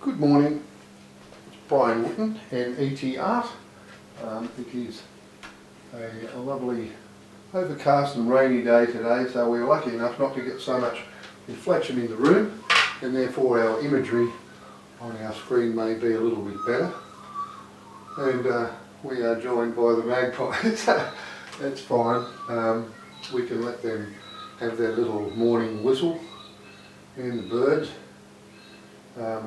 Good morning, it's Brian Wooten and ET Art. It is a lovely overcast and rainy day today, so we're lucky enough not to get so much reflection in the room, and therefore our imagery on our screen may be a little bit better. And we are joined by the magpies. That's fine. We can let them have their little morning whistle, and the birds.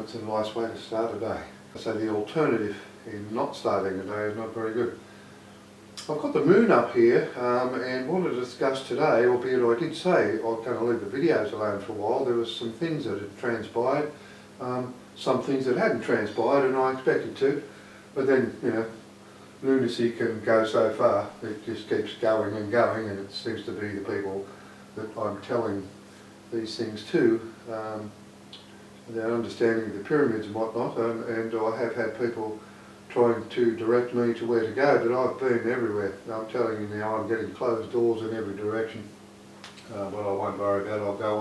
It's a nice way to start a day. So the alternative in not starting a day is not very good. I've got the moon up here and wanted to discuss today, albeit I did say I was going to leave the videos alone for a while. There were some things that had transpired, some things that hadn't transpired, and I expected to. But then, you know, lunacy can go so far. It just keeps going, and it seems to be the people that I'm telling these things to. Their understanding of the pyramids and whatnot, and I have had people trying to direct me to where to go, but I've been everywhere. I'm telling you now, I'm getting closed doors in every direction. But I won't worry about it, I'll go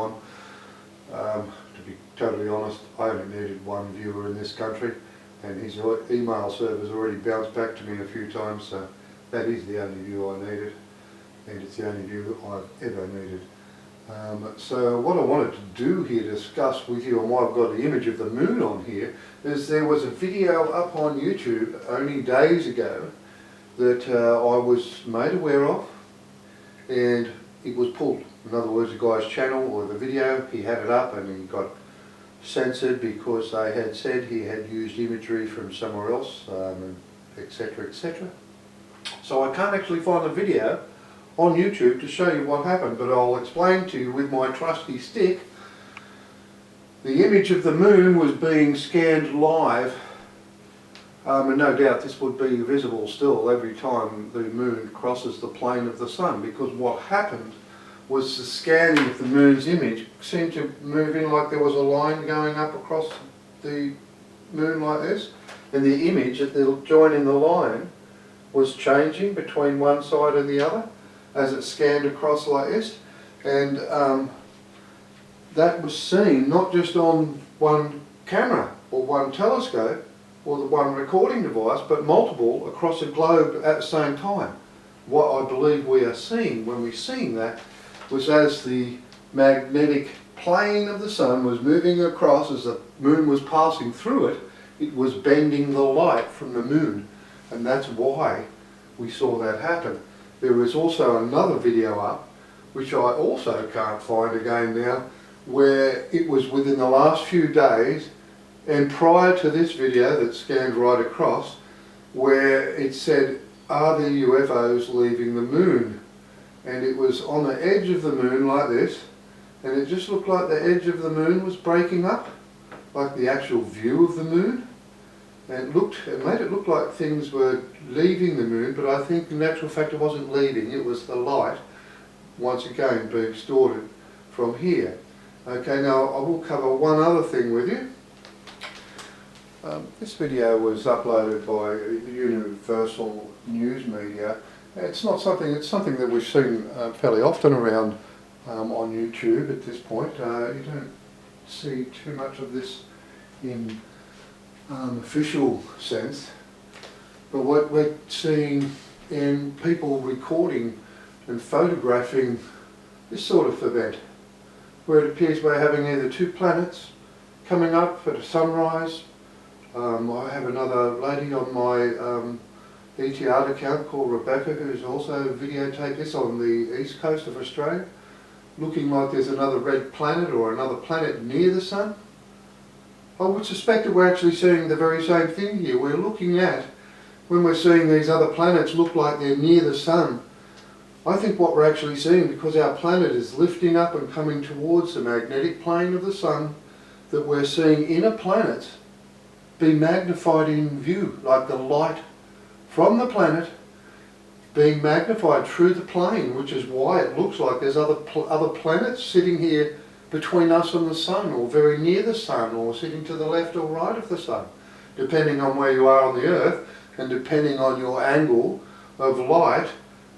on. To be totally honest, I only needed one viewer in this country, and his email server's already bounced back to me a few times, so that is the only view I needed, and it's the only view I've ever needed. So what I wanted to do here, discuss with you, and why I've got the image of the moon on here, is there was a video up on YouTube only days ago that I was made aware of, and it was pulled. In other words, the guy's channel or the video, he had it up and he got censored because they had said he had used imagery from somewhere else, etc, etc. So I can't actually find the video on YouTube to show you what happened, but I'll explain to you with my trusty stick. The image of the moon was being scanned live, and no doubt this would be visible still every time the moon crosses the plane of the sun, because what happened was the scanning of the moon's image seemed to move in like there was a line going up across the moon like this, and the image at the join in the line was changing between one side and the other as it scanned across like this, and that was seen not just on one camera or one telescope or the one recording device, but multiple across the globe at the same time. What I believe we are seeing when we're seeing that was as the magnetic plane of the sun was moving across, as the moon was passing through it, it was bending the light from the moon, and that's why we saw that happen. There was also another video up, which I also can't find again now, where it was within the last few days and prior to this video that scanned right across, where it said, "Are the UFOs leaving the moon?" And it was on the edge of the moon like this, and it just looked like the edge of the moon was breaking up, like the actual view of the moon. And it made it look like things were leaving the moon, but I think in actual fact it wasn't leaving, it was the light, once again, being distorted from here. Okay, now I will cover one other thing with you. This video was uploaded by Universal News Media. It's something that we've seen fairly often around on YouTube at this point. You don't see too much of this in official sense, but what we're seeing in people recording and photographing this sort of event, where it appears we're having either two planets coming up at a sunrise. I have another lady on my ET Art account called Rebecca, who's also videotaped this on the east coast of Australia, looking like there's another red planet or another planet near the sun. I would suspect that we're actually seeing the very same thing here. We're looking at, when we're seeing these other planets look like they're near the sun, I think what we're actually seeing, because our planet is lifting up and coming towards the magnetic plane of the sun, that we're seeing inner planets be magnified in view, like the light from the planet being magnified through the plane, which is why it looks like there's other planets sitting here between us and the sun, or very near the sun, or sitting to the left or right of the sun, depending on where you are on the earth and depending on your angle of light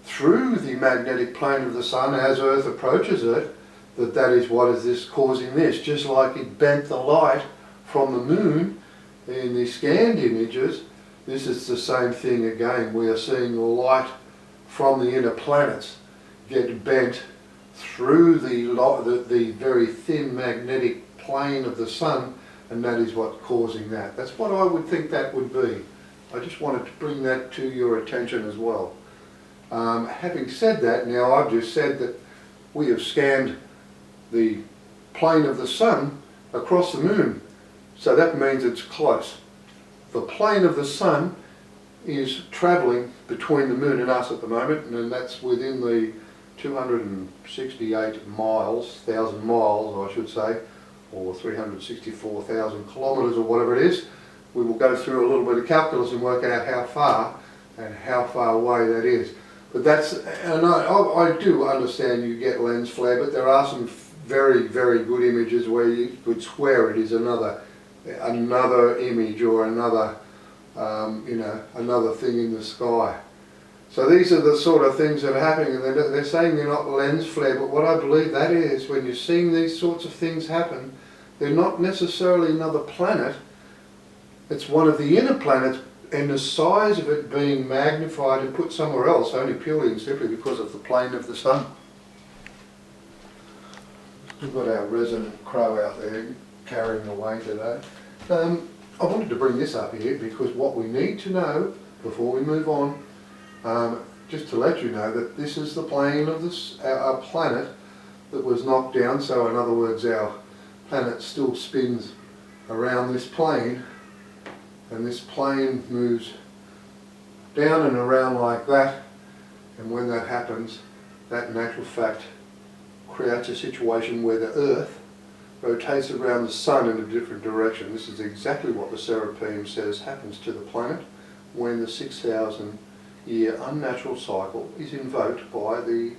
through the magnetic plane of the sun as earth approaches it, that is what is this causing this. Just like it bent the light from the moon In the scanned images, this is the same thing again. We are seeing light from the inner planets get bent through the very thin magnetic plane of the sun, and that is what's causing that. That's what I would think that would be. I just wanted to bring that to your attention as well. Having said that, now I've just said that we have scanned the plane of the sun across the moon, so that means it's close. The plane of the sun is travelling between the moon and us at the moment, and that's within the 268 miles, 1,000 miles I should say, or 364,000 kilometres or whatever it is. We will go through a little bit of calculus and work out how far and how far away that is. But that's, and I do understand you get lens flare, but there are some very, very good images where you could swear it is another image or another, another thing in the sky. So these are the sort of things that are happening, and they're saying they're not lens flare, but what I believe that is, when you're seeing these sorts of things happen, they're not necessarily another planet. It's one of the inner planets, and the size of it being magnified and put somewhere else, only purely and simply because of the plane of the sun. We've got our resident crow out there carrying away today. I wanted to bring this up here because what we need to know before we move on, just to let you know that this is the plane of our planet that was knocked down. So in other words, our planet still spins around this plane, and this plane moves down and around like that, and when that happens, that in actual fact creates a situation where the Earth rotates around the sun in a different direction. This is exactly what the Serapeum says happens to the planet when the 6,000 year unnatural cycle is invoked by the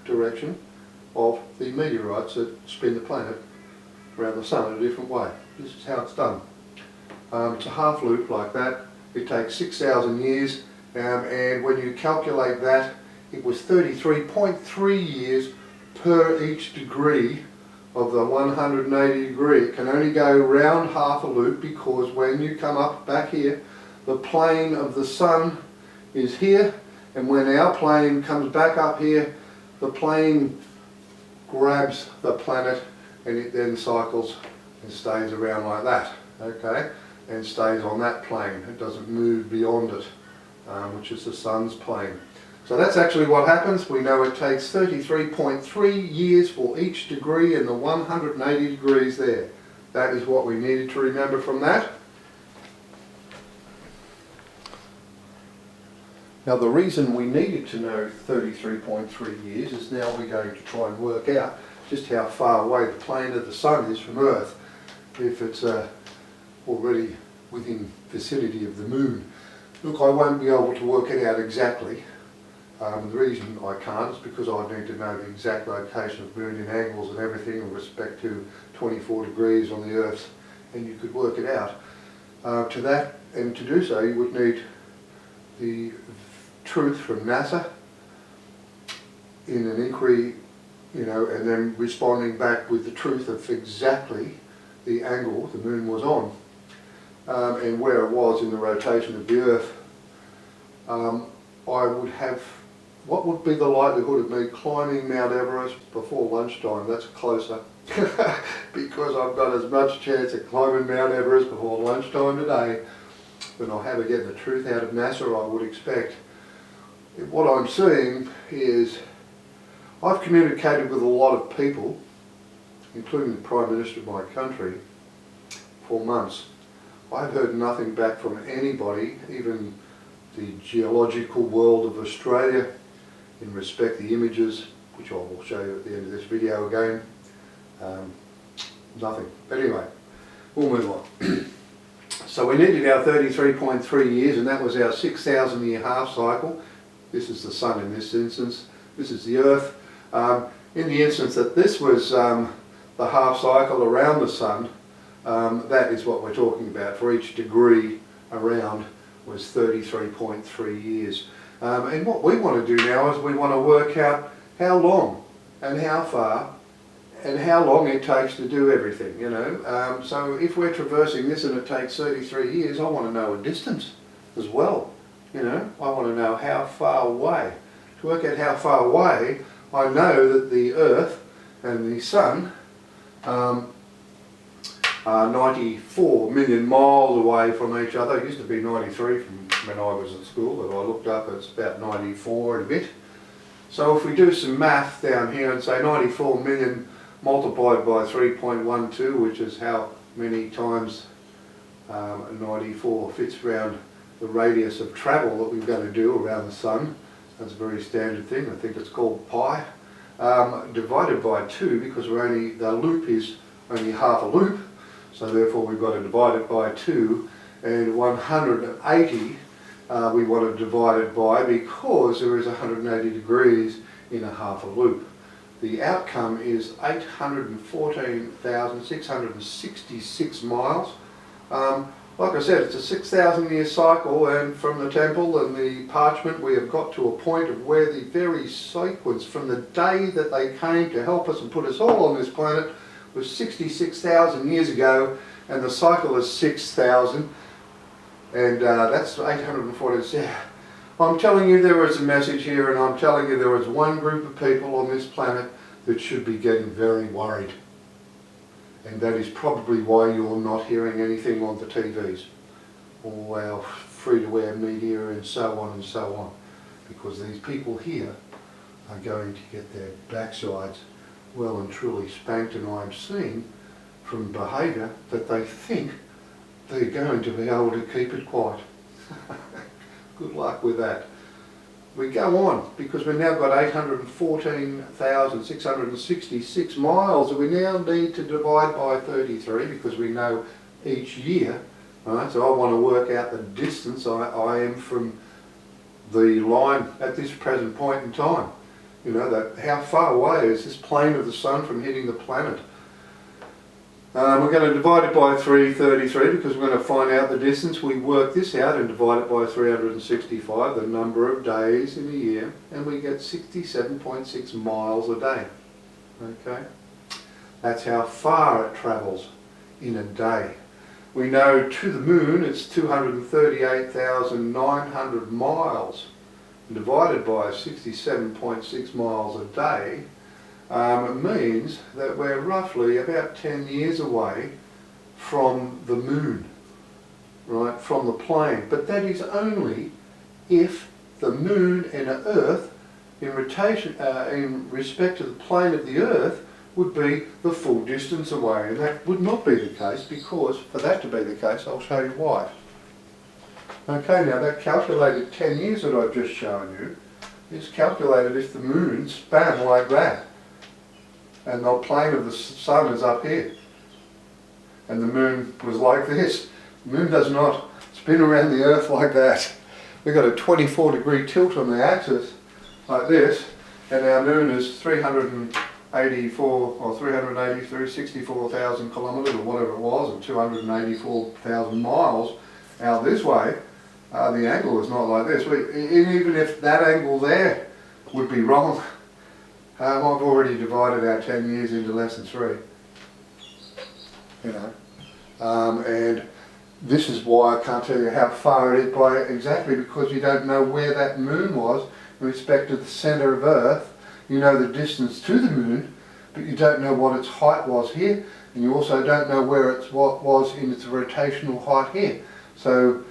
direction of the meteorites that spin the planet around the sun in a different way. This is how it's done. It's a half loop like that. It takes 6,000 years, and when you calculate that, it was 33.3 years per each degree of the 180 degree. It can only go round half a loop because when you come up back here, the plane of the sun is here, and when our plane comes back up here, the plane grabs the planet and it then cycles and stays around like that, okay, and stays on that plane. It doesn't move beyond it, which is the sun's plane. So that's actually what happens. We know it takes 33.3 years for each degree in the 180 degrees there. That is what we needed to remember from that. Now the reason we needed to know 33.3 years is now we're going to try and work out just how far away the plane of the sun is from Earth. If it's already within vicinity of the moon. Look, I won't be able to work it out exactly. The reason I can't is because I need to know the exact location of moon in angles and everything in respect to 24 degrees on the Earth, and you could work it out. To that, and to do so, you would need the truth from NASA in an inquiry, and then responding back with the truth of exactly the angle the moon was on, and where it was in the rotation of the Earth. I would have, what would be the likelihood of me climbing Mount Everest before lunchtime? That's closer, because I've got as much chance of climbing Mount Everest before lunchtime today than I'll have of getting the truth out of NASA, I would expect. What I'm seeing is, I've communicated with a lot of people, including the Prime Minister of my country, for months. I've heard nothing back from anybody, even the geological world of Australia, in respect to the images, which I will show you at the end of this video again. Nothing. But anyway, we'll move on. So we needed our 33.3 years, and that was our 6,000 year half cycle. This is the sun in this instance. This is the Earth. In the instance that this was the half cycle around the sun, that is what we're talking about. For each degree around was 33.3 years. And what we want to do now is we want to work out how long and how far and how long it takes to do everything, you know. So if we're traversing this and it takes 33 years, I want to know a distance as well, you know. I want to know how far away. To work out how far away, I know that the Earth and the Sun are 94 million miles away from each other. It used to be 93 from when I was at school, but I looked up, it's about 94 and a bit. So if we do some math down here and say 94 million multiplied by 3.12, which is how many times 94 fits around the radius of travel that we're going to do around the Sun. That's a very standard thing. I think it's called pi. Divided by 2, because the loop is only half a loop, so therefore we've got to divide it by 2, and 180 we want to divide it by, because there is 180 degrees in a half a loop. The outcome is 814,666 miles. Like I said, it's a 6,000 year cycle, and from the temple and the parchment we have got to a point of where the very sequence from the day that they came to help us and put us all on this planet was 66,000 years ago, and the cycle is 6,000, and that's 840. I'm telling you there is a message here, and I'm telling you there is one group of people on this planet that should be getting very worried. And that is probably why you're not hearing anything on the TVs or our free-to-air media and so on and so on. Because these people here are going to get their backsides well and truly spanked, and I'm seeing from behaviour that they think they're going to be able to keep it quiet. Good luck with that. We go on, because we've now got 814,666 miles that we now need to divide by 33, because we know each year, right? So I want to work out the distance I am from the line at this present point in time. You know, that how far away is this plane of the Sun from hitting the planet? We're going to divide it by 333, because we're going to find out the distance. We work this out and divide it by 365, the number of days in a year, and we get 67.6 miles a day. Okay, that's how far it travels in a day. We know to the moon it's 238,900 miles. Divided by 67.6 miles a day, it means that we're roughly about 10 years away from the moon, right, from the plane. But that is only if the moon and Earth, in respect to the plane of the Earth, would be the full distance away. And that would not be the case, because for that to be the case, I'll show you why. Okay, now that calculated 10 years that I've just shown you is calculated if the moon span like that, and the plane of the Sun is up here, and the moon was like this. The moon does not spin around the Earth like that. We've got a 24-degree tilt on the axis like this, and our moon is 364,000 kilometres or whatever it was, and 284,000 miles out this way. The angle is not like this. Even if that angle there would be wrong, I've already divided our 10 years into less than 3. You know, and this is why I can't tell you how far it is by exactly, because you don't know where that moon was in respect to the centre of Earth. You know the distance to the moon, but you don't know what its height was here, and you also don't know where what was in its rotational height here. So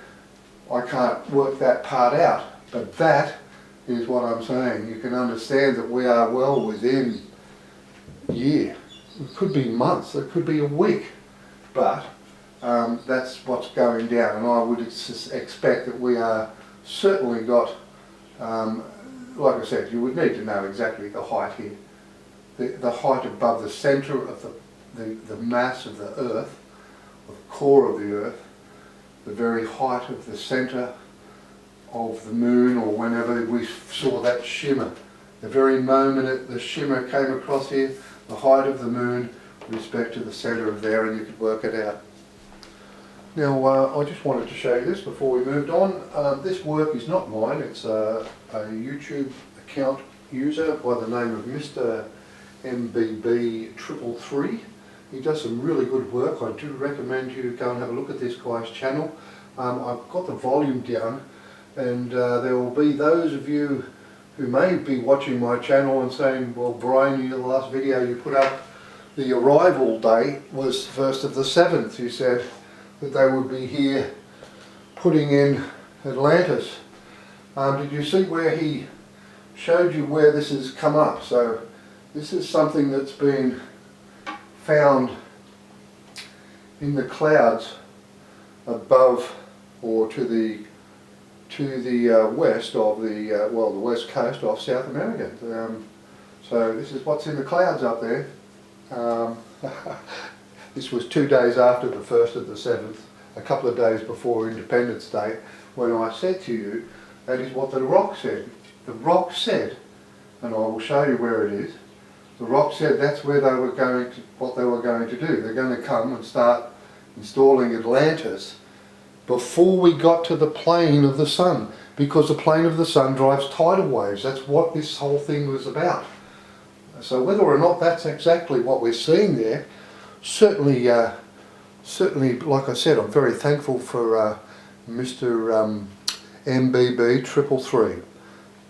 I can't work that part out, but that is what I'm saying. You can understand that we are well within a year. It could be months, it could be a week, but that's what's going down, and I would expect that we are certainly got, like I said, you would need to know exactly the height here. The height above the centre of the mass of the Earth, or the core of the Earth, the very height of the centre of the moon, or whenever we saw that shimmer, the very moment the shimmer came across here, the height of the moon with respect to the centre of there, and you could work it out. Now I just wanted to show you this before we moved on. This work is not mine, it's a YouTube account user by the name of Mr. MBB 333. He does some really good work. I do recommend you go and have a look at this guy's channel. I've got the volume down, and there will be those of you who may be watching my channel and saying, well, Brian, the last video you put up, the arrival date was 1st of the 7th. You said that they would be here putting in Atlantis. Did you see where he showed you where this has come up? So this is something that's been found in the clouds above or to the west of the well, the west coast of South America. So this is what's in the clouds up there. This was 2 days after the 1st of the 7th, a couple of days before Independence Day, when I said to you, that is what the rock said. The rock said, and I will show you where it is, the rock said that's where they were going to, what they were going to do. They're going to come and start installing Atlantis before we got to the plane of the sun, because the plane of the sun drives tidal waves. That's what this whole thing was about. So whether or not that's exactly what we're seeing there, certainly, like I said, I'm very thankful for Mr. MBB 333,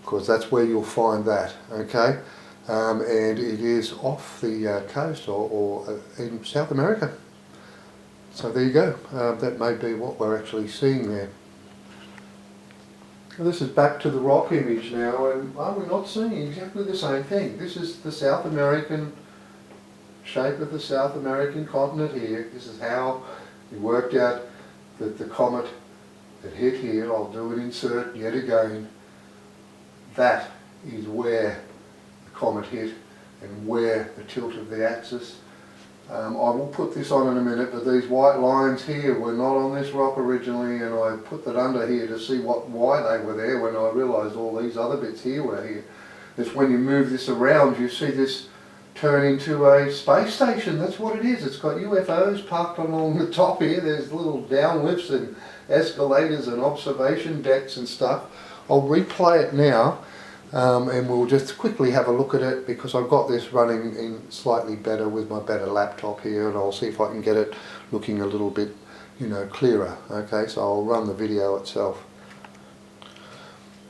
because that's where you'll find that, okay? And it is off the coast or in South America. So there you go. That may be what we're actually seeing there. This is back to the rock image now, and we're not seeing exactly the same thing. This is the South American shape of the South American continent here. This is how we worked out that the comet that hit here, I'll do an insert yet again, that is where the comet hit and where the tilt of the axis. I will put this on in a minute, but these white lines here were not on this rock originally, and I put that under here to see why they were there when I realised all these other bits here were here. It's when you move this around, you see this turn into a space station. That's what it is. It's got UFOs parked along the top here. There's little downlifts and escalators and observation decks and stuff. I'll replay it now. And we'll just quickly have a look at it, because I've got this running in slightly better with my better laptop here, and I'll see if I can get it looking a little bit, clearer. Okay, so I'll run the video itself.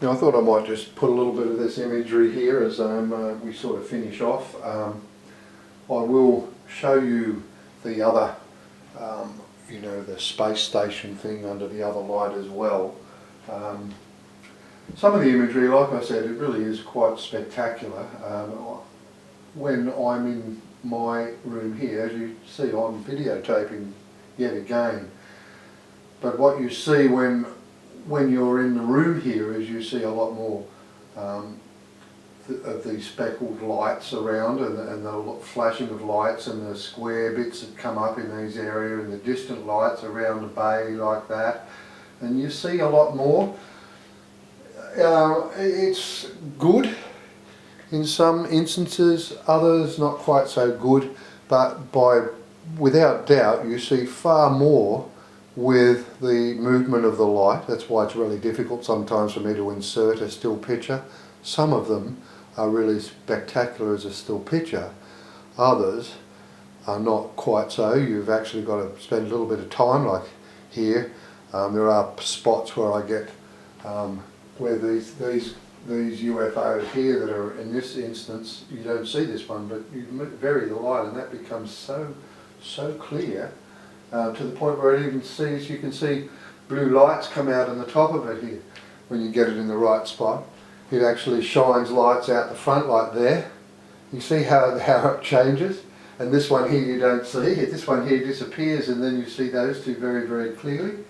Now I thought I might just put a little bit of this imagery here as we sort of finish off. I will show you the other, the space station thing under the other light as well. Some of the imagery, like I said, it really is quite spectacular. When I'm in my room here, as you see, I'm videotaping yet again. But what you see when you're in the room here is you see a lot more of these speckled lights around, and the flashing of lights and the square bits that come up in these areas, and the distant lights around the bay like that. And you see a lot more. It's good in some instances, others not quite so good, but without doubt you see far more with the movement of the light. That's why it's really difficult sometimes for me to insert a still picture. Some of them are really spectacular as a still picture, others are not quite so. You've actually got to spend a little bit of time, like here. There are spots where I get where these UFOs here that are, in this instance, you don't see this one, but you vary the light and that becomes so clear to the point where it even sees, you can see blue lights come out on the top of it here when you get it in the right spot. It actually shines lights out the front like there. You see how it changes, and this one here you don't see it. This one here disappears, and then you see those two very, very clearly.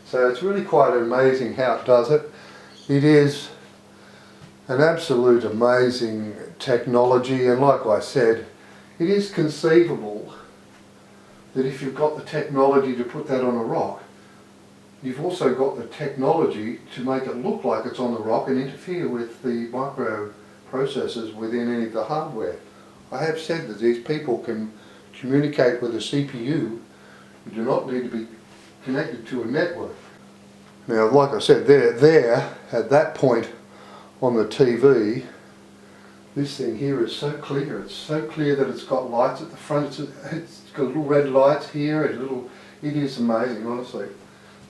So it's really quite amazing how it does it. It is an absolute amazing technology, and like I said, it is conceivable that if you've got the technology to put that on a rock, you've also got the technology to make it look like it's on the rock and interfere with the microprocessors within any of the hardware. I have said that these people can communicate with a CPU. You do not need to be connected to a network. Now, like I said, there at that point on the TV, This thing here is so clear. It's so clear that it's got lights at the front. It's got little red lights here. It is amazing, honestly.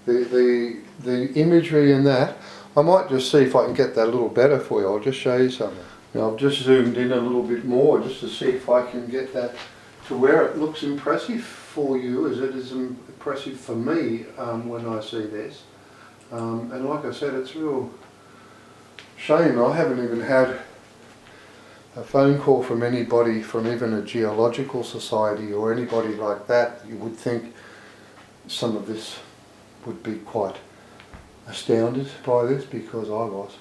The imagery in that, I might just see if I can get that a little better for you. I'll just show you something. Now I've just zoomed in a little bit more just to see if I can get that to where it looks impressive for you as it is impressive for me when I see this. And like I said, it's a real shame I haven't even had a phone call from anybody from even a geological society or anybody like that. You would think some of this would be quite astounded by this, because I was.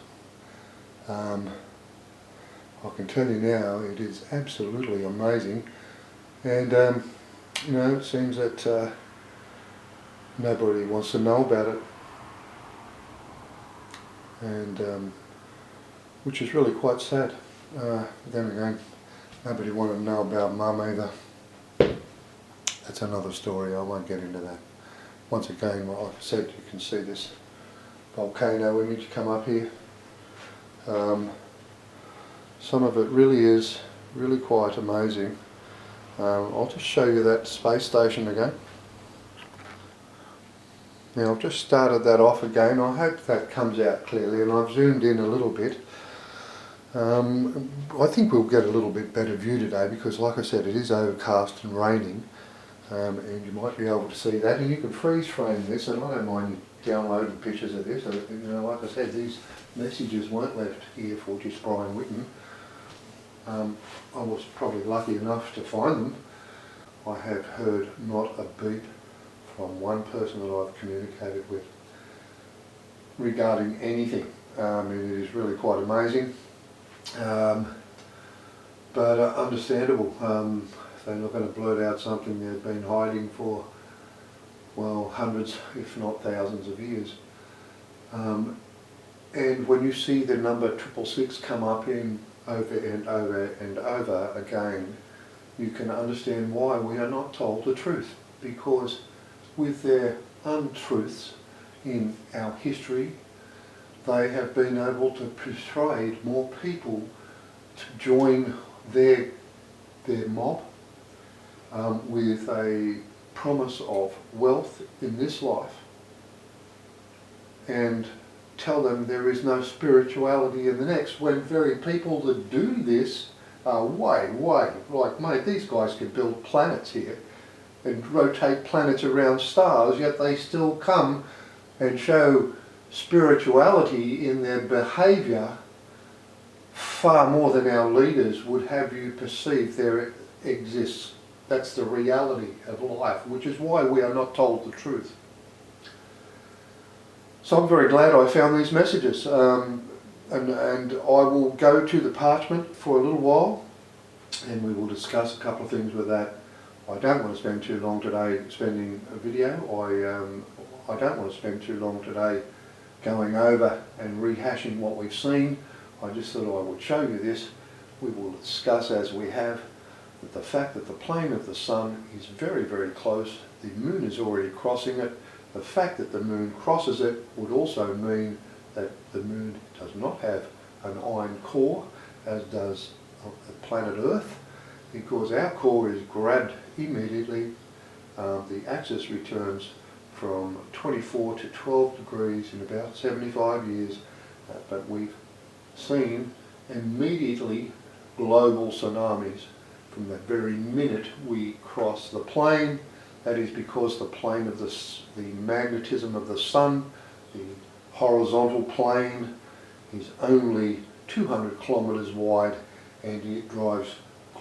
I can tell you now, it is absolutely amazing, and you know, it seems that nobody wants to know about it, and which is really quite sad. Then again, nobody wanted to know about Mum either. That's another story, I won't get into that. Once again, like I said, you can see this volcano image come up here. Some of it really is quite amazing. I'll just show you that space station again. Now I've just started that off again. I hope that comes out clearly, and I've zoomed in a little bit. I think we'll get a little bit better view today because, like I said, it is overcast and raining, and you might be able to see that, and you can freeze frame this, and I don't mind you downloading pictures of this. You know, like I said, these messages weren't left here for just Brian Whitten. I was probably lucky enough to find them. I have heard not a beep from one person that I've communicated with regarding anything. It is really quite amazing, but understandable. They're not going to blurt out something they've been hiding for, well, hundreds if not thousands of years. And when you see the number 666 come up in over and over and over again, you can understand why we are not told the truth, because with their untruths in our history, they have been able to persuade more people to join their mob with a promise of wealth in this life, and tell them there is no spirituality in the next, when very people that do this are way, like, mate, these guys could build planets here and rotate planets around stars, yet they still come and show spirituality in their behaviour far more than our leaders would have you perceive there exists. That's the reality of life, which is why we are not told the truth. So I'm very glad I found these messages, and I will go to the parchment for a little while, and we will discuss a couple of things with that. I don't want to spend too long today spending a video. I don't want to spend too long today going over and rehashing what we've seen. I just thought I would show you this. We will discuss, as we have, that the fact that the plane of the sun is very, very close. The moon is already crossing it. The fact that the moon crosses it would also mean that the moon does not have an iron core, as does the planet Earth, because our core is grabbed immediately. The axis returns from 24 to 12 degrees in about 75 years, but we've seen immediately global tsunamis from the very minute we cross the plane. That is because the plane of the magnetism of the sun, the horizontal plane, is only 200 kilometres wide, and it drives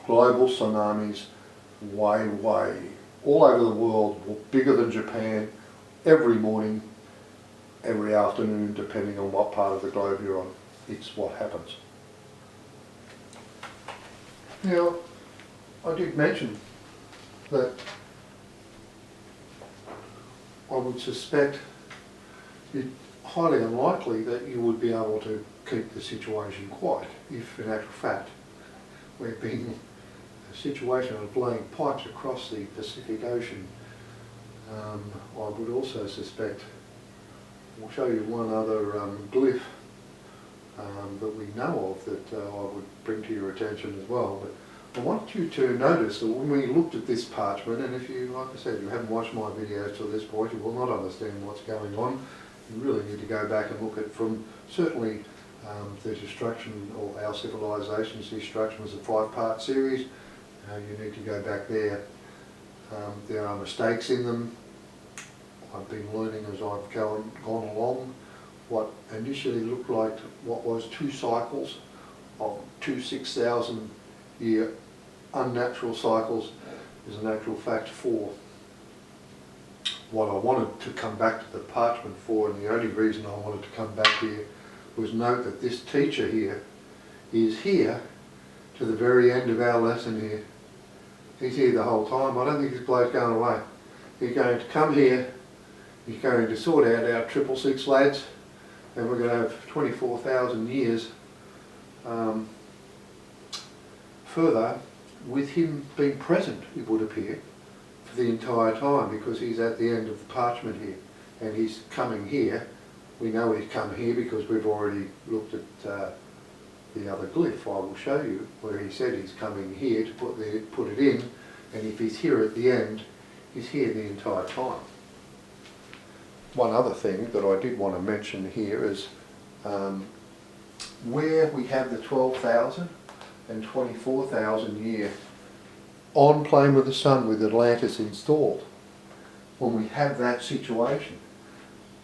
global tsunamis way all over the world, bigger than Japan, every morning, every afternoon, depending on what part of the globe you're on. It's what happens. Now, I did mention that I would suspect it highly unlikely that you would be able to keep the situation quiet if, in actual fact, we're being a situation of laying pipes across the Pacific Ocean. I would also suspect, I'll show you one other glyph that we know of that I would bring to your attention as well. But I want you to notice that when we looked at this parchment, and if you, like I said, you haven't watched my videos to this point, you will not understand what's going on. You really need to go back and look at from certainly the destruction, or our civilization's destruction was a 5-part series. You need to go back there. There are mistakes in them. I've been learning as I've gone along what initially looked like what was 2 cycles of 2 6,000 year unnatural cycles is in actual fact 4. What I wanted to come back to the parchment for, and the only reason I wanted to come back here, was note that this teacher here is here to the very end of our lesson here. He's here the whole time. I don't think this bloke's going away. He's going to come here, he's going to sort out our 666 lads, and we're going to have 24,000 years further with him being present, it would appear, for the entire time, because he's at the end of the parchment here, and he's coming here. We know he's come here because we've already looked at the other glyph. I will show you where he said he's coming here to put it in, and if he's here at the end, he's here the entire time. One other thing that I did want to mention here is where we have the 12,000 and 24,000 year on plane with the sun with Atlantis installed. When we have that situation,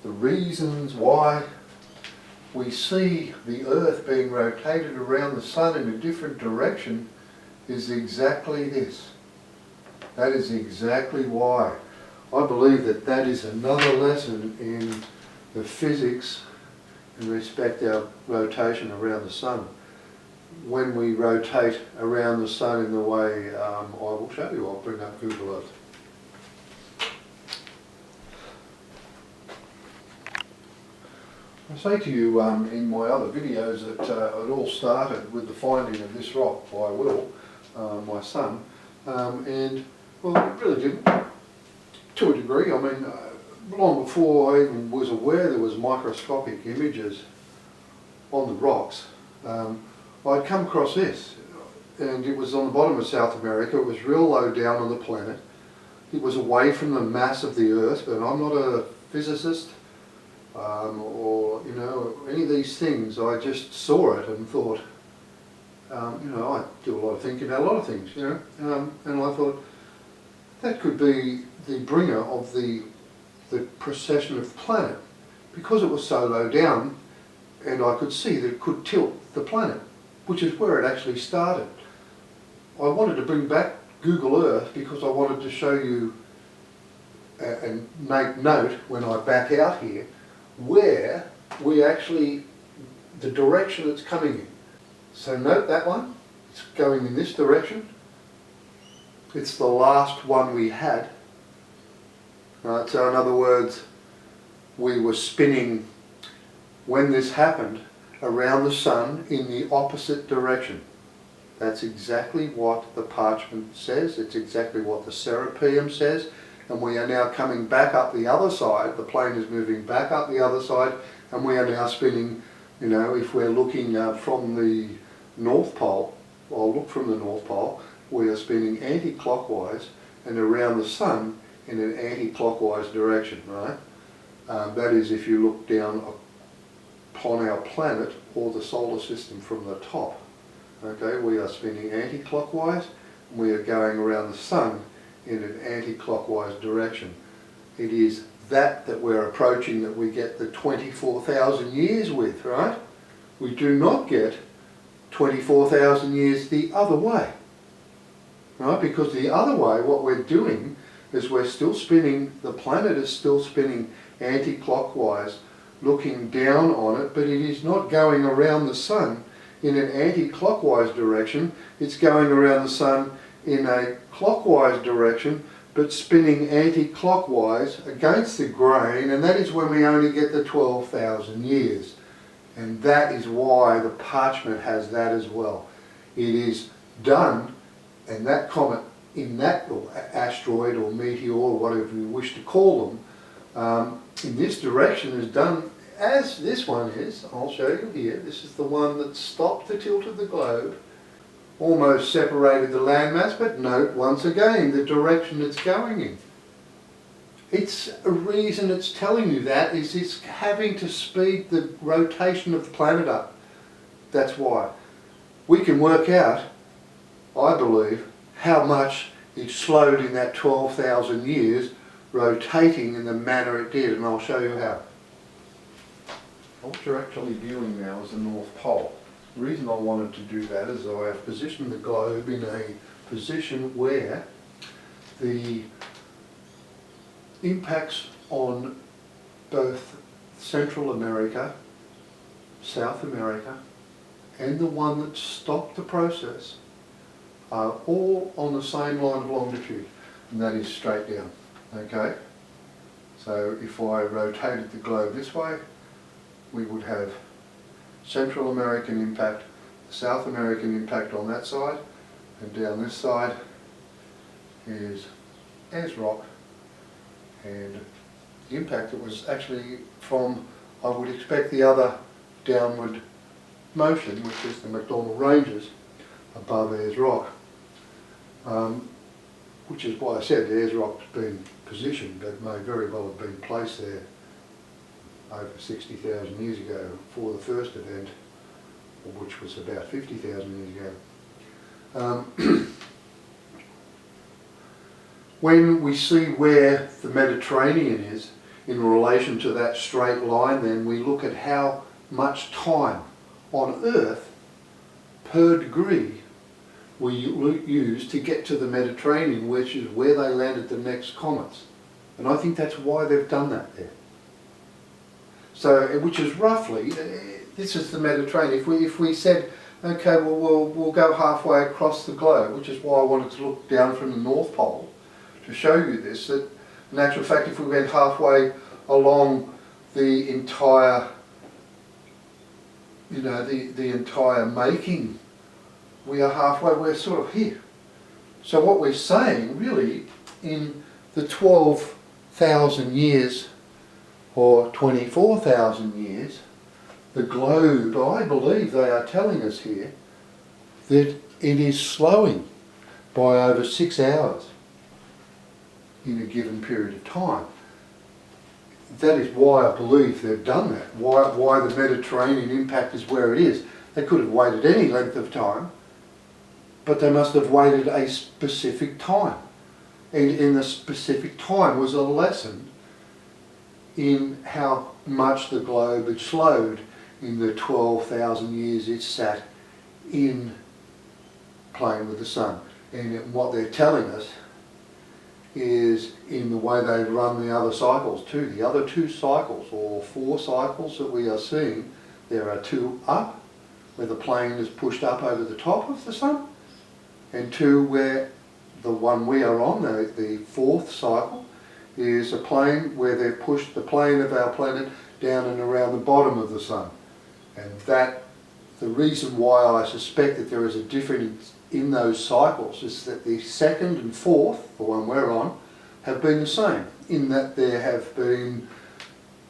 the reasons why we see the Earth being rotated around the sun in a different direction is exactly this. That is exactly why. I believe that that is another lesson in the physics in respect to our rotation around the sun. When we rotate around the sun in the way I will show you, I'll bring up Google Earth. I say to you in my other videos that it all started with the finding of this rock by Will, my son, and well, it really didn't, to a degree. I mean, long before I even was aware there was microscopic images on the rocks, I'd come across this, and it was on the bottom of South America. It was real low down on the planet. It was away from the mass of the Earth, but I'm not a physicist or you know, any of these things. I just saw it and thought, you know, I do a lot of thinking about a lot of things, you know, and I thought that could be the bringer of the precession of the planet, because it was so low down, and I could see that it could tilt the planet, which is where it actually started. I wanted to bring back Google Earth because I wanted to show you and make note when I back out here where we actually, the direction it's coming in. So note that one, it's going in this direction. It's the last one we had. Right, so in other words, we were spinning, when this happened, around the sun in the opposite direction. That's exactly what the parchment says, it's exactly what the Serapeum says, and we are now coming back up the other side. The plane is moving back up the other side, and we are now spinning, you know, if we're looking from the North Pole, I'll look from the North Pole, we are spinning anti-clockwise and around the sun in an anti-clockwise direction, right? That is if you look down upon our planet or the solar system from the top. Okay, we are spinning anti-clockwise, and we are going around the sun in an anti-clockwise direction. It is that we're approaching that we get the 24,000 years with, right? We do not get 24,000 years the other way, right? Because the other way, what we're doing is we're still spinning, the planet is still spinning anti-clockwise, looking down on it, but it is not going around the sun in an anti-clockwise direction. It's going around the sun in a clockwise direction, but spinning anti-clockwise against the grain, and that is when we only get the 12,000 years. And that is why the parchment has that as well. It is done, and that comet in that, or asteroid or meteor or whatever you wish to call them, in this direction is done as this one is, I'll show you here, this is the one that stopped the tilt of the globe, almost separated the landmass, but note once again the direction it's going in. It's a reason it's telling you that is it's having to speed the rotation of the planet up. That's why. We can work out, I believe, how much it slowed in that 12,000 years rotating in the manner it did, and I'll show you how. What you're actually viewing now is the North Pole. The reason I wanted to do that is I have positioned the globe in a position where the impacts on both Central America, South America, and the one that stopped the process are all on the same line of longitude, and that is straight down. Okay? So if I rotated the globe this way, we would have Central American impact, South American impact on that side, and down this side is rock, and the impact that was actually from, I would expect, the other downward motion, which is the McDonald Ranges above Ayers Rock, which is why I said Ayers Rock's been positioned, but may very well have been placed there over 60,000 years ago for the first event, which was about 50,000 years ago. When we see where the Mediterranean is in relation to that straight line, then we look at how much time on Earth per degree we use to get to the Mediterranean, which is where they landed the next comets. And I think that's why they've done that there. So, which is roughly, this is the Mediterranean. If we said, okay, well, we'll go halfway across the globe, which is why I wanted to look down from the North Pole to show you this, that in actual fact, if we went halfway along the entire, you know, the entire making, we are halfway, we're sort of here. So what we're saying, really, in the 12,000 years or 24,000 years, the globe, I believe they are telling us here, that it is slowing by over 6 hours in a given period of time. That is why I believe they've done that, why the Mediterranean impact is where it is. They could have waited any length of time, but they must have waited a specific time. And in the specific time was a lesson in how much the globe had slowed in the 12,000 years it sat in plane with the sun. And what they're telling us is in the way they run the other cycles too. The other 2 cycles, or 4 cycles that we are seeing, there are 2 up, where the plane is pushed up over the top of the sun, and 2 where the one we are on, the 4th cycle, is a plane where they've pushed the plane of our planet down and around the bottom of the sun. And that, the reason why I suspect that there is a difference in those cycles is that the 2nd and 4th, the one we're on, have been the same, in that there have been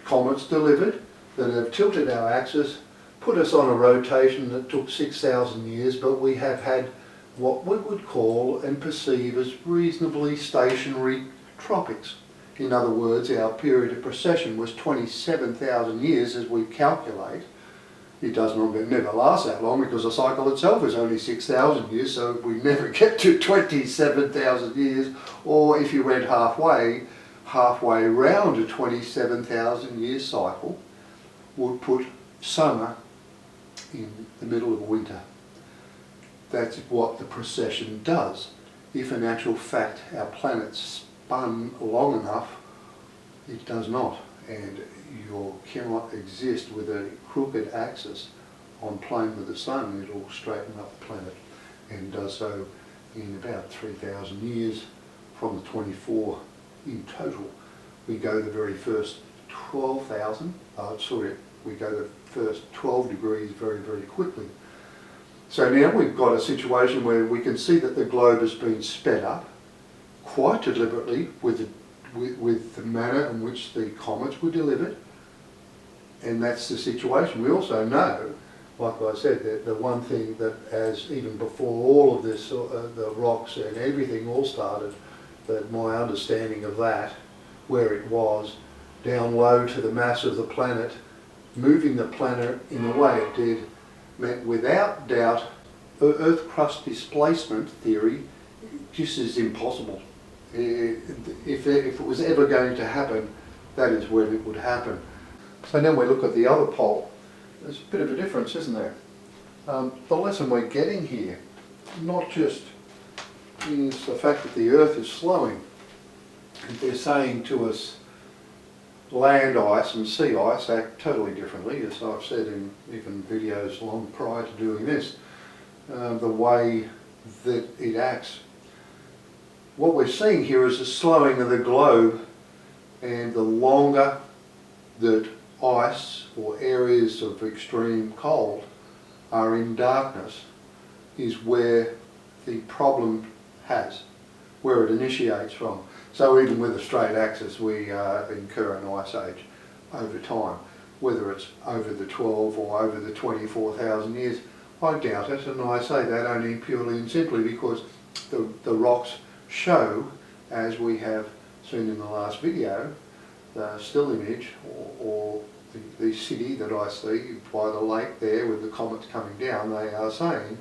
comets delivered that have tilted our axis, put us on a rotation that took 6,000 years, but we have had what we would call and perceive as reasonably stationary tropics. In other words, our period of precession was 27,000 years as we calculate. It never lasts that long because the cycle itself is only 6,000 years, so we never get to 27,000 years. Or if you went halfway around a 27,000 year cycle, would put summer in the middle of winter. That's what the precession does. If in actual fact our planet spun long enough, it does not. And you cannot exist with a crooked axis on plane with the sun. It'll straighten up the planet, and does so in about 3,000 years from the 24 in total. We go the very first 12,000, we go the first 12 degrees very, very quickly. So now we've got a situation where we can see that the globe has been sped up quite deliberately with the manner in which the comets were delivered. and that's the situation. We also know, like I said, that the one thing that, as even before all of this, the rocks and everything all started, that my understanding of that, where it was, down low to the mass of the planet, moving the planet in the way it did, meant without doubt Earth crust displacement theory just is impossible. If it was ever going to happen, that is when it would happen. So now we look at the other pole. There's a bit of a difference, isn't there? The lesson we're getting here, not just is the fact that the Earth is slowing. They're saying to us land ice and sea ice act totally differently, as I've said in even videos long prior to doing this. The way that it acts. What we're seeing here is a slowing of the globe, and the longer that ice or areas of extreme cold are in darkness is where the problem where it initiates from. So even with a straight axis we incur an ice age over time, whether it's over the 12 or over the 24,000 years. I doubt it, and I say that only purely and simply because the rocks show, as we have seen in the last video, the still image or the city that I see by the lake there with the comets coming down. They are saying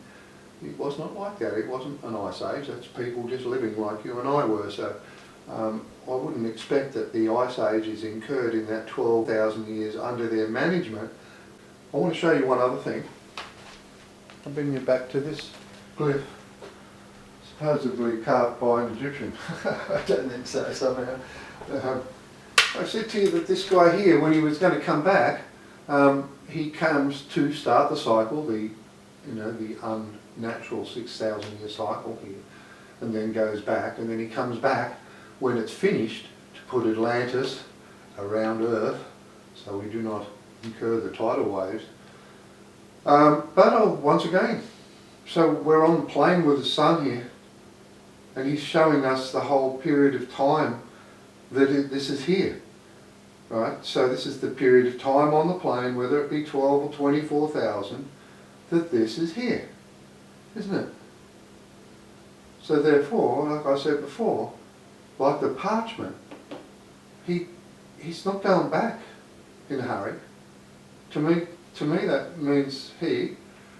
it was not like that. It wasn't an ice age. That's people just living like you and I were. So I wouldn't expect that the ice age is incurred in that 12,000 years under their management. I want to show you one other thing. I'll bring you back to this glyph, supposedly carved by an Egyptian. I don't think so somehow. I said to you that this guy here, when he was going to come back, he comes to start the cycle, the unnatural 6,000 year cycle here, and then goes back, and then he comes back when it's finished to put Atlantis around Earth, so we do not incur the tidal waves. But once again, so we're on the plane with the sun here, and he's showing us the whole period of time that this is here, right? So this is the period of time on the plane, whether it be 12 or 24,000, that this is here, isn't it? So therefore, like I said before, like the parchment, he's not going back in a hurry. To me that means he,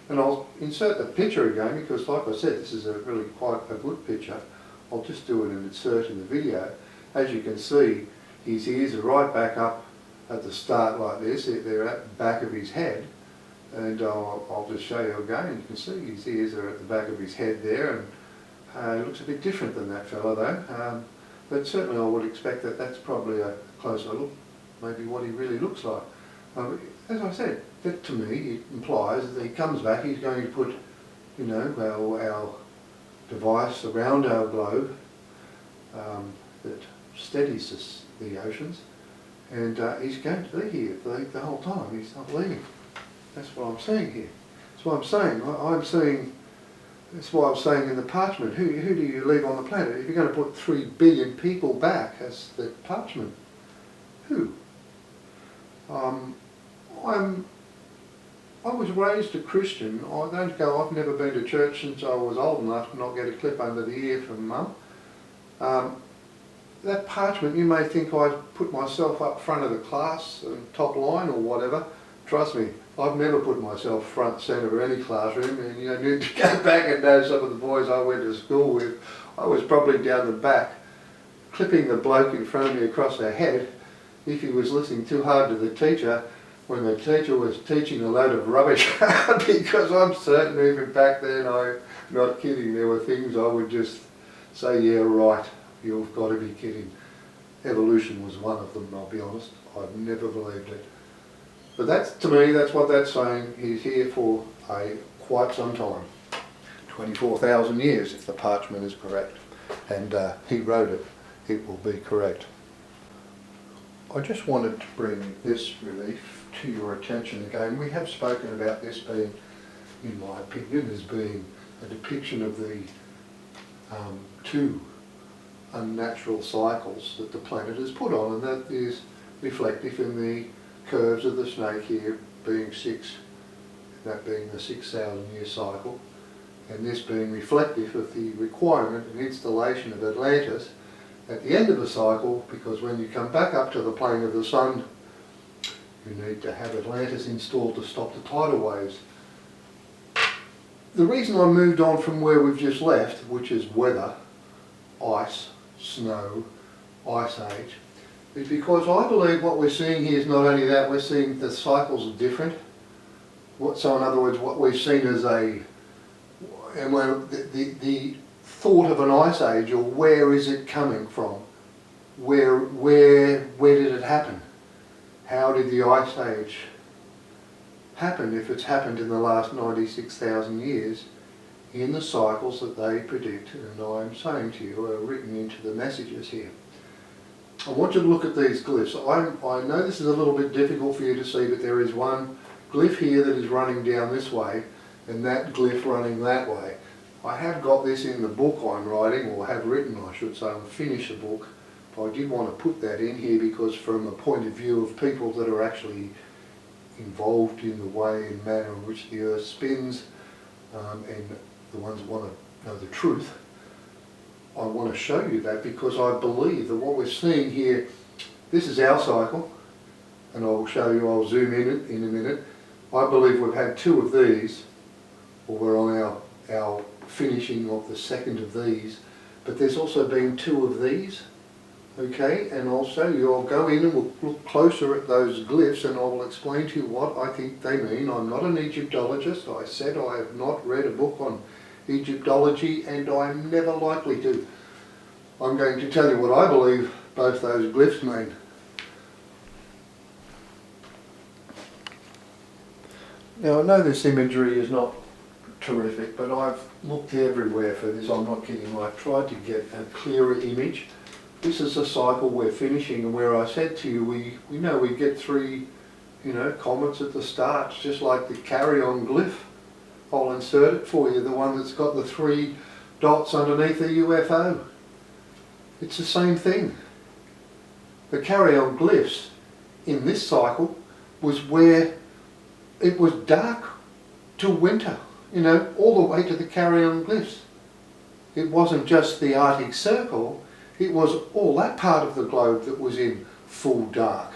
and I'll insert the picture again because like I said, this is really quite a good picture. I'll just do an insert in the video. As you can see, his ears are right back up at the start like this. They're at the back of his head. And I'll just show you again. You can see his ears are at the back of his head there, and he looks a bit different than that fellow though. But certainly I would expect that that's probably a closer look, maybe what he really looks like. As I said, that to me it implies that he comes back, he's going to put, our device around our globe that steadies us, the oceans, and he's going to be here the whole time. He's not leaving. That's what I'm saying here. That's what I'm saying. That's why I'm saying in the parchment, who do you leave on the planet? If you're going to put 3 billion people back as the parchment, who? I was raised a Christian. I've never been to church since I was old enough to not get a clip under the ear from Mum. That parchment, you may think I put myself up front of the class, top line or whatever. Trust me, I've never put myself front centre of any classroom, and you need to go back and know some of the boys I went to school with. I was probably down the back, clipping the bloke in front of me across the head if he was listening too hard to the teacher when the teacher was teaching a load of rubbish. Because I'm certain even back then, I'm not kidding, there were things I would just say, yeah, right, you've got to be kidding. Evolution was one of them, I'll be honest. I've never believed it. But that's, to me, that's what that's saying. He's here for quite some time. 24,000 years if the parchment is correct. And he wrote it, it will be correct. I just wanted to bring this relief to your attention again. We have spoken about this being, in my opinion, as being a depiction of the two unnatural cycles that the planet is put on, and that is reflective in the curves of the snake here being 6, that being the 6,000 year cycle, and this being reflective of the requirement and installation of Atlantis at the end of the cycle, because when you come back up to the plane of the sun, you need to have Atlantis installed to stop the tidal waves. The reason I moved on from where we've just left, which is weather, ice, snow, ice age, is because I believe what we're seeing here is not only that, we're seeing the cycles are different. So in other words, what we've seen as the thought of an ice age, or where is it coming from? Where did it happen? How did the ice age happen if it's happened in the last 96,000 years in the cycles that they predict, and I'm saying to you, are written into the messages here. I want you to look at these glyphs. I know this is a little bit difficult for you to see, but there is one glyph here that is running down this way, and that glyph running that way. I have got this in the book I'm writing, or have written I should say, I'll finish the book, but I did want to put that in here because from a point of view of people that are actually involved in the way and manner in which the earth spins, and the ones that want to know the truth, I want to show you that, because I believe that what we're seeing here, this is our cycle, and I'll show you, I'll zoom in it in a minute. I believe we've had 2 of these, or we're on our finishing of the second of these, but there's also been 2 of these, okay, and I'll show you, I'll go in and we'll look closer at those glyphs and I'll explain to you what I think they mean. I'm not an Egyptologist. I said I have not read a book on Egyptology, and I'm never likely to. I'm going to tell you what I believe both those glyphs mean. Now I know this imagery is not terrific, but I've looked everywhere for this, I'm not kidding. I've tried to get a clearer image. This is a cycle we're finishing, and where I said to you, we know we get 3, comets at the start, just like the carry-on glyph. I'll insert it for you, the one that's got the 3 dots underneath the UFO. It's the same thing. The carry-on glyphs in this cycle was where it was dark till winter, all the way to the carry-on glyphs. It wasn't just the Arctic Circle, it was all that part of the globe that was in full dark.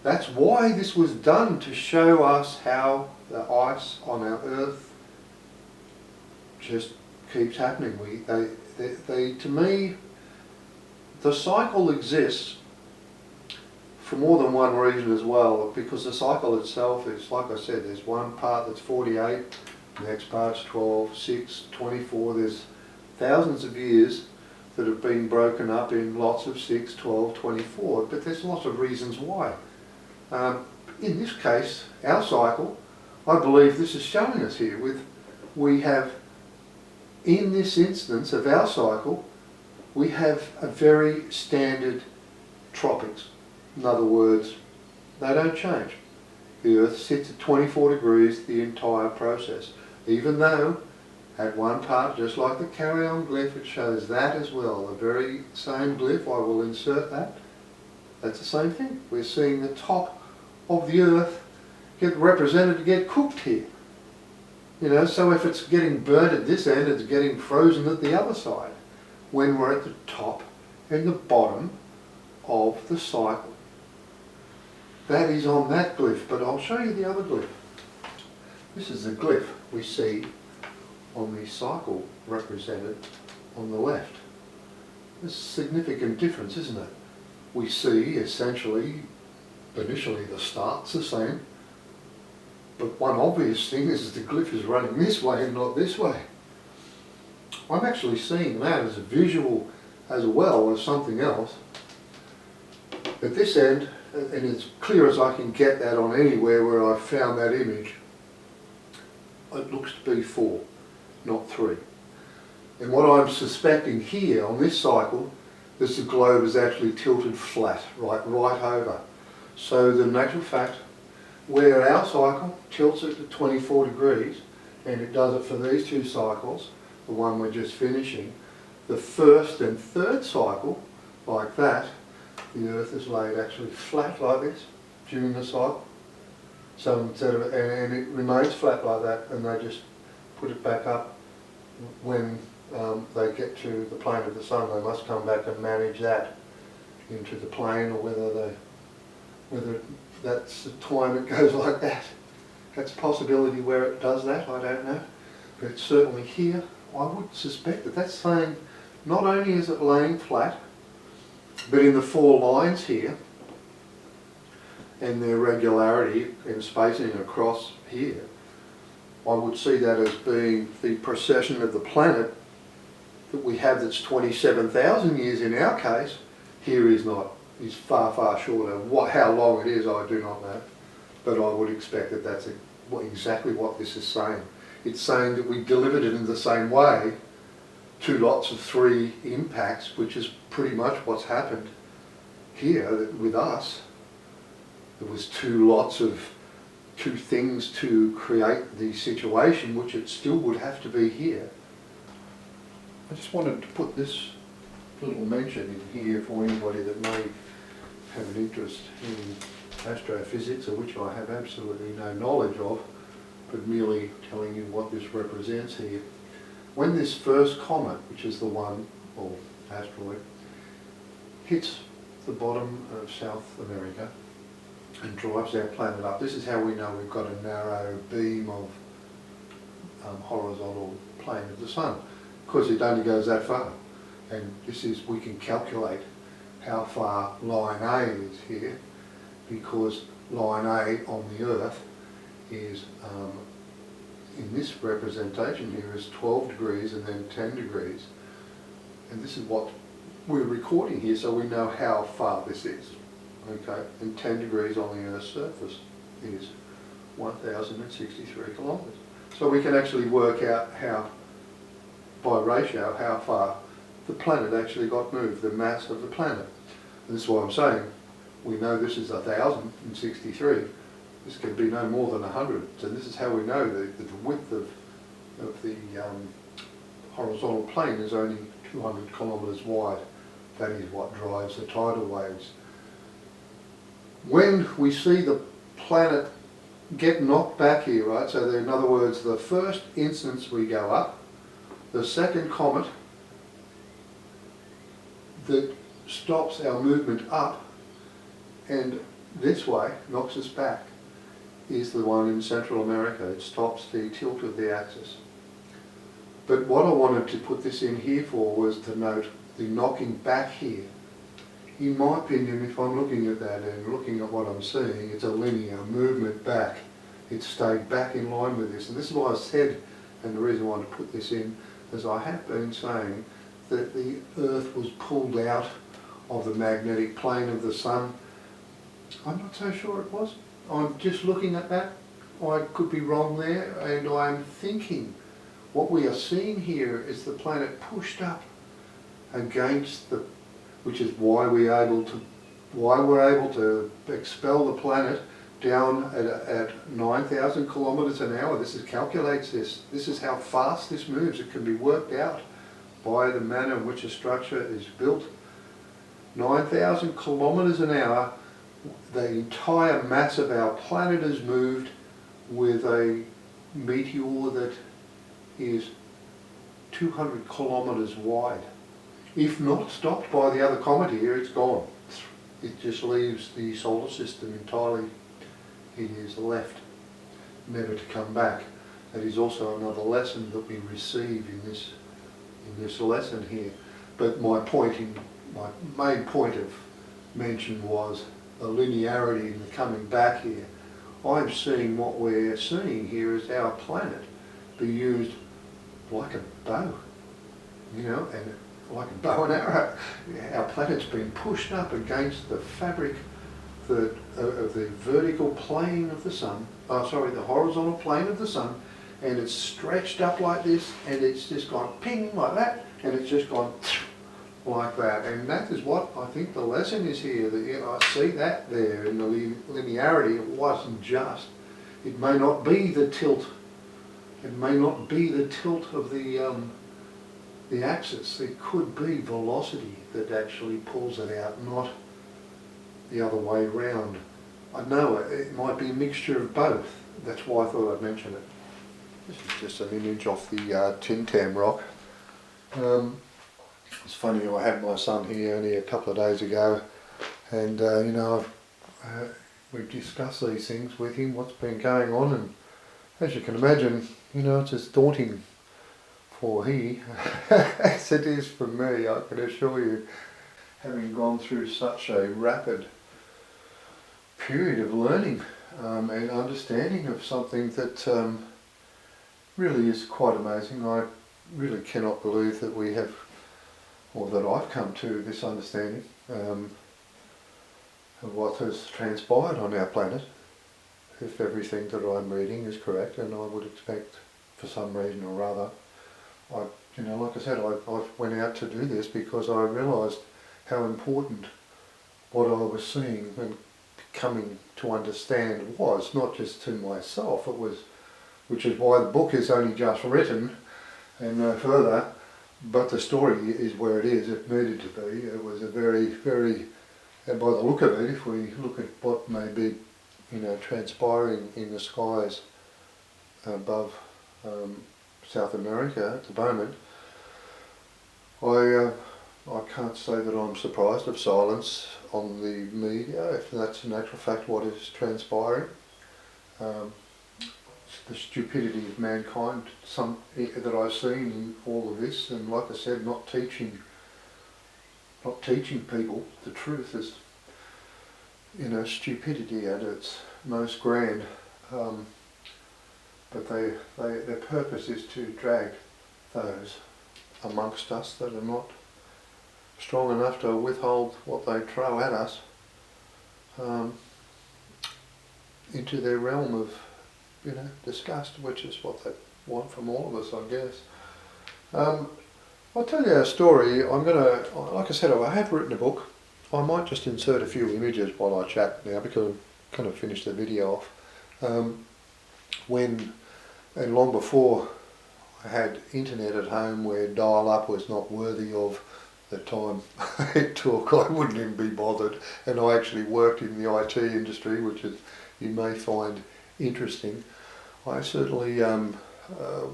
That's why this was done, to show us how the ice on our Earth just keeps happening. To me, the cycle exists for more than one reason as well, because the cycle itself is, like I said, there's one part that's 48, the next part's 12, 6, 24, there's thousands of years that have been broken up in lots of 6, 12, 24, but there's lots of reasons why. In this case, our cycle, I believe this is showing us here, we have, in this instance of our cycle, we have a very standard tropics. In other words, they don't change. The Earth sits at 24 degrees the entire process, even though at one part, just like the carry-on glyph, it shows that as well. The very same glyph, I will insert that. That's the same thing. We're seeing the top of the Earth get represented to get cooked here. So if it's getting burnt at this end, it's getting frozen at the other side, when we're at the top and the bottom of the cycle. That is on that glyph, but I'll show you the other glyph. This is the glyph we see on the cycle represented on the left. There's a significant difference, isn't it? We see essentially, initially the start's the same, but one obvious thing is the glyph is running this way and not this way. I'm actually seeing that as a visual as well as something else. At this end, and as clear as I can get that on anywhere where I've found that image, it looks to be 4, not 3. And what I'm suspecting here on this cycle is the globe is actually tilted flat, right over. So the natural fact, where our cycle tilts it to 24 degrees, and it does it for these 2 cycles, the one we're just finishing, the first and third cycle, like that, the Earth is laid actually flat like this during the cycle. some sort of, and it remains flat like that, and they just put it back up when they get to the plane of the sun. They must come back and manage that into the plane, or whether that's the time it goes like that. That's a possibility where it does that, I don't know. But it's certainly here. I would suspect that that's saying not only is it laying flat, but in the four lines here, and their regularity in spacing across here, I would see that as being the precession of the planet that we have, that's 27,000 years in our case. Here is not, is far, far shorter. How long it is, I do not know. But I would expect that that's exactly what this is saying. It's saying that we delivered it in the same way, 2 lots of 3 impacts, which is pretty much what's happened here with us. There was 2 lots of 2 things to create the situation, which it still would have to be here. I just wanted to put this little mention in here for anybody that may have an interest in astrophysics, of which I have absolutely no knowledge of, but merely telling you what this represents here. When this first comet, which is the one, or asteroid, hits the bottom of South America and drives our planet up, this is how we know we've got a narrow beam of horizontal plane of the sun, because it only goes that far. And this is, we can calculate how far line A is here, because line A on the Earth is, in this representation here, is 12 degrees and then 10 degrees. And this is what we're recording here, so we know how far this is. Okay, and 10 degrees on the Earth's surface is 1,063 kilometres. So we can actually work out how, by ratio, how far the planet actually got moved, the mass of the planet. And this is why I'm saying, we know this is 1,063. This could be no more than 100. So this is how we know that the width of the horizontal plane is only 200 kilometres wide. That is what drives the tidal waves. When we see the planet get knocked back here, right, so in other words, the first instance we go up, the second comet that stops our movement up and this way knocks us back is the one in Central America. It stops the tilt of the axis. But what I wanted to put this in here for was to note the knocking back here. In my opinion, if I'm looking at that and looking at what I'm seeing, it's a linear movement back. It stayed back in line with this. And this is why I said, and the reason I want to put this in, is I have been saying that the Earth was pulled out of the magnetic plane of the sun. I'm not so sure it was. I'm just looking at that. I could be wrong there, and I'm thinking what we are seeing here is the planet pushed up against the, which is why we're able to expel the planet down at 9,000 kilometres an hour. This calculates this. This is how fast this moves. It can be worked out by the manner in which a structure is built. 9,000 kilometres an hour, the entire mass of our planet is moved with a meteor that is 200 kilometres wide. If not stopped by the other comet here, it's gone. It just leaves the solar system entirely. It is left, never to come back. That is also another lesson that we receive in this lesson here. But my main point of mention was the linearity in the coming back here. I'm seeing what we're seeing here is our planet be used like a bow, you know, and like a bow and arrow. Our planet's been pushed up against the fabric of the vertical plane of the sun, the horizontal plane of the sun, and it's stretched up like this, and it's just gone ping like that, and it's just gone like that. And that is what I think the lesson is here. That I see that there in the linearity. It wasn't just. It may not be the tilt. It may not be the tilt of the axis. It could be velocity that actually pulls it out, not the other way round. I know it might be a mixture of both. That's why I thought I'd mention it. This is just an image off the Tin Tam rock. It's funny, I had my son here only a couple of days ago, and you know, we've discussed these things with him, what's been going on, and as you can imagine, you know, it's as daunting for he as it is for me, I can assure you, having gone through such a rapid period of learning and understanding of something that really is quite amazing. I really cannot believe that we have, or that I've come to this understanding of what has transpired on our planet, if everything that I'm reading is correct, and I would expect for some reason or other. You know, like I said, I went out to do this because I realised how important what I was seeing and coming to understand was, not just to myself, it was, which is why the book is only just written and no further, but the story is where it is, it needed to be. It was a very, very, and by the look of it, if we look at what may be, you know, transpiring in the skies above South America at the moment, I can't say that I'm surprised of silence on the media, if that's in actual fact what is transpiring. The stupidity of mankind, that I've seen in all of this, and like I said, not teaching people the truth is, you know, stupidity at its most grand. But their purpose is to drag those amongst us that are not strong enough to withhold what they throw at us into their realm of, you know, disgust, which is what they want from all of us, I guess. I'll tell you a story. I'm gonna, like I said, I have written a book. I might just insert a few images while I chat now because I've kind of finished the video off. When, and long before I had internet at home where dial-up was not worthy of the time it took, I wouldn't even be bothered, and I actually worked in the IT industry, which is, you may find interesting. I certainly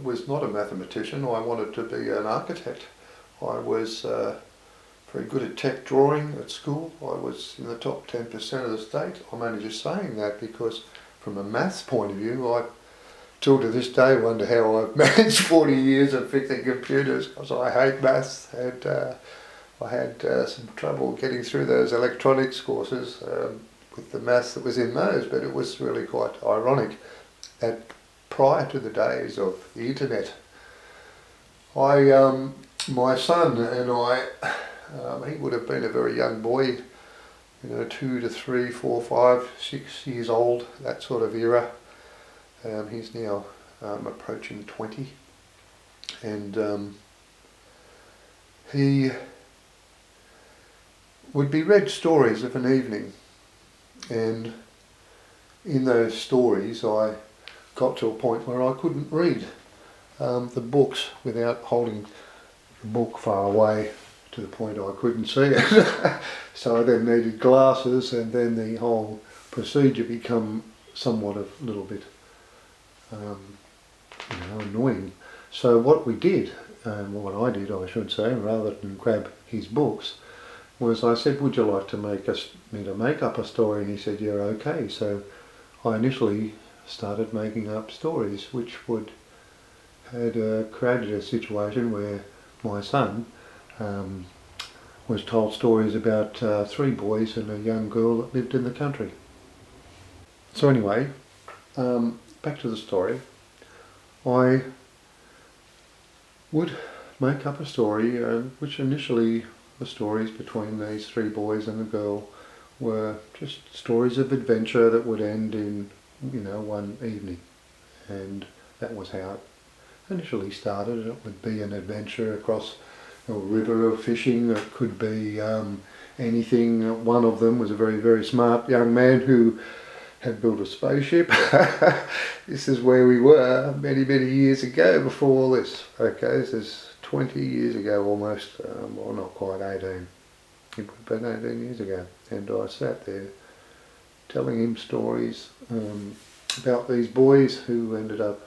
was not a mathematician. I wanted to be an architect. I was very good at tech drawing at school. I was in the top 10% of the state. I'm only just saying that because from a maths point of view, I till to this day wonder how I've managed 40 years of fixing computers, because I hate maths, and I had some trouble getting through those electronics courses with the maths that was in those, but it was really quite ironic that prior to the days of the internet, my son and I, he would have been a very young boy, you know, 2 to 3, 4, 5, 6 years old, that sort of era. He's now approaching 20, and he would be read stories of an evening, and in those stories I got to a point where I couldn't read the books without holding the book far away to the point I couldn't see it. So I then needed glasses, and then the whole procedure became somewhat of a little bit annoying. So what we did, what I did I should say, rather than grab his books, was I said, would you like to me to make up a story? And he said, yeah, okay. So I initially started making up stories which had created a situation where my son was told stories about 3 boys and a young girl that lived in the country. So anyway, back to the story. I would make up a story which initially the stories between these 3 boys and the girl were just stories of adventure that would end in, you know, one evening. And that was how it initially started. It would be an adventure across a river of fishing. It could be anything. One of them was a very, very smart young man who had built a spaceship. This is where we were many, many years ago before all this. Okay, this is 20 years ago almost, well not quite 18, it would have been 18 years ago, and I sat there telling him stories about these boys who ended up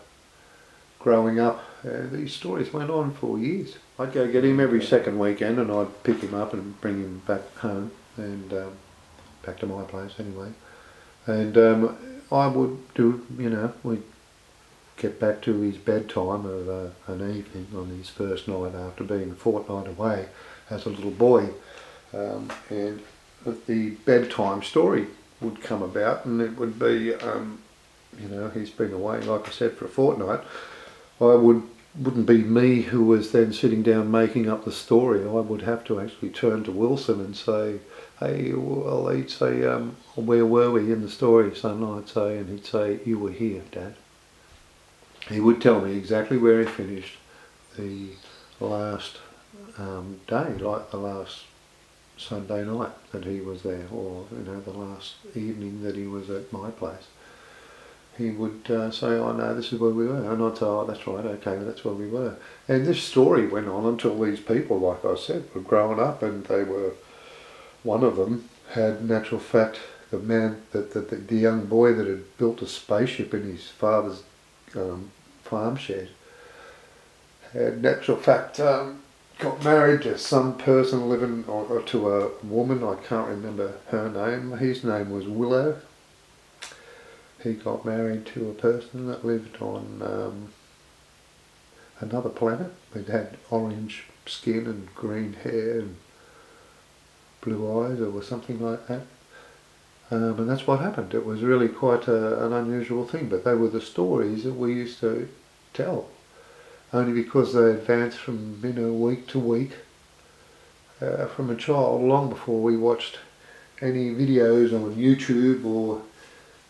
growing up. These stories went on for years. I'd go get him every second weekend and I'd pick him up and bring him back home and back to my place anyway. And I would do, we'd get back to his bedtime of an evening on his first night after being a fortnight away as a little boy. And the bedtime story would come about, and it would be, he's been away, like I said, for a fortnight. Wouldn't be me who was then sitting down making up the story. I would have to actually turn to Wilson and say, hey, well, he'd say, where were we in the story, son? I'd say, and he'd say, you were here, Dad. He would tell me exactly where he finished the last day, like the last Sunday night that he was there, or the last evening that he was at my place. He would say, oh no, this is where we were, and I'd say, oh that's right, okay, that's where we were. And this story went on until these people, like I said, were growing up, and they were, one of them had, in actual fact, the man, the young boy that had built a spaceship in his father's farm shed, had, in actual fact, got married to some person living, or to a woman, I can't remember her name. His name was Willow. He got married to a person that lived on another planet. They'd had orange skin and green hair and blue eyes or something like that. And that's what happened. It was really quite an unusual thing, but they were the stories that we used to tell, only because they advanced from week to week from a child, long before we watched any videos on YouTube or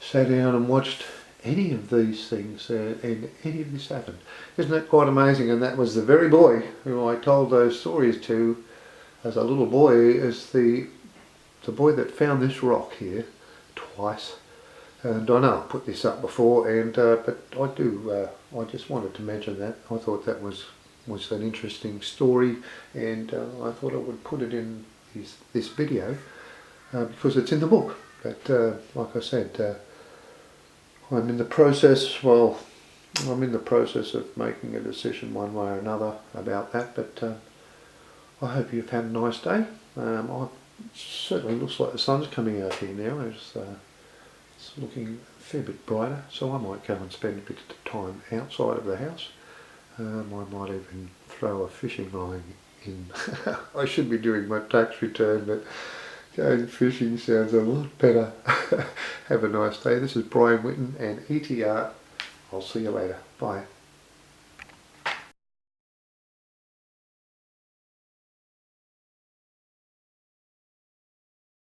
sat down and watched any of these things, and any of this happened. Isn't that quite amazing? And that was the very boy who I told those stories to as a little boy, as the boy that found this rock here twice. And I know I've put this up before, and but I just wanted to mention that. I thought that was an interesting story, and I thought I would put it in this video because it's in the book. But like I said, I'm in the process of making a decision one way or another about that, but I hope you've had a nice day. It certainly looks like the sun's coming out here now. It's looking a fair bit brighter, so I might go and spend a bit of time outside of the house. I might even throw a fishing line in. I should be doing my tax return, but going fishing sounds a lot better. Have a nice day. This is Brian Whitten and ETR. I'll see you later. Bye.